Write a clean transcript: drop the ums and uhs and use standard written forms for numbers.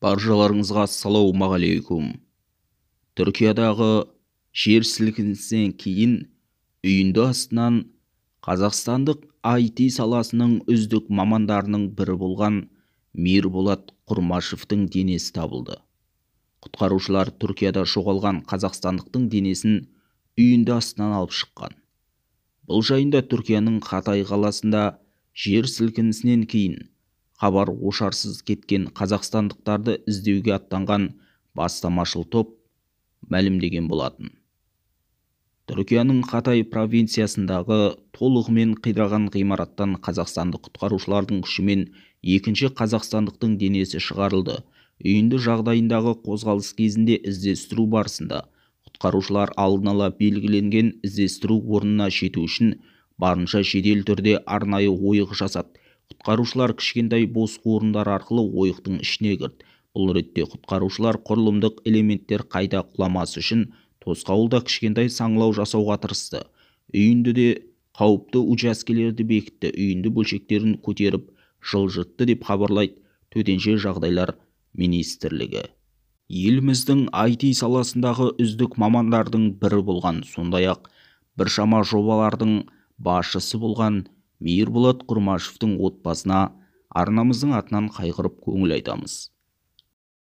Баршаларыңызға ассалаумағалейкум. Түркиядағы жер сілкінісінен кейін үйінді астынан қазақстандық IT саласының үздік мамандарының бірі болған Мирболат Құрмашевтың денесі табылды. Құтқарушылар Түркияда жоғалған қазақстандықтың денесін үйінді астынан алып шыққан. Бұл жайында Түркияның Хатай қаласында жер сілкінісінен кейін хабар ошарсыз кеткен қазақстандықтарды іздеуге аттанған бастамашыл топ мәлімдеген болатын. Түркияның Хатай провинциясындағы толығымен қираған ғимараттан қазақстандық құтқарушылардың күшімен екінші қазақстандықтың денесі шығарылды. Үйінді жағдайындағы қозғалыс кезінде іздестіру барысында құтқарушылар алдын ала белгіленген іздестіру орнына жету үшін барынша жедел түрде арнайы ойық жасады. Құтқарушылар кішкентай бос орындар арқылы ойықтың ішіне кірді. Бұл ретте құтқарушылар құрылымдық элементтер қайта құламас үшін тосқауылда кішкентай саңылау жасауға тырысты. Үйіндіде қауіпті учаскелерді бекітті. Үйінді бөлшектерін көтеріп жылжытты деп хабарлайды Төтенше жағдайлар министрлігі. Еліміздің IT саласындағы үздік мамандардың бірі болған, сондай-ақ біршама жобалардың басшысы болған Мирболат Құрмашевтың отбасына арнамыздың атынан қайғырып көңіл айтамыз.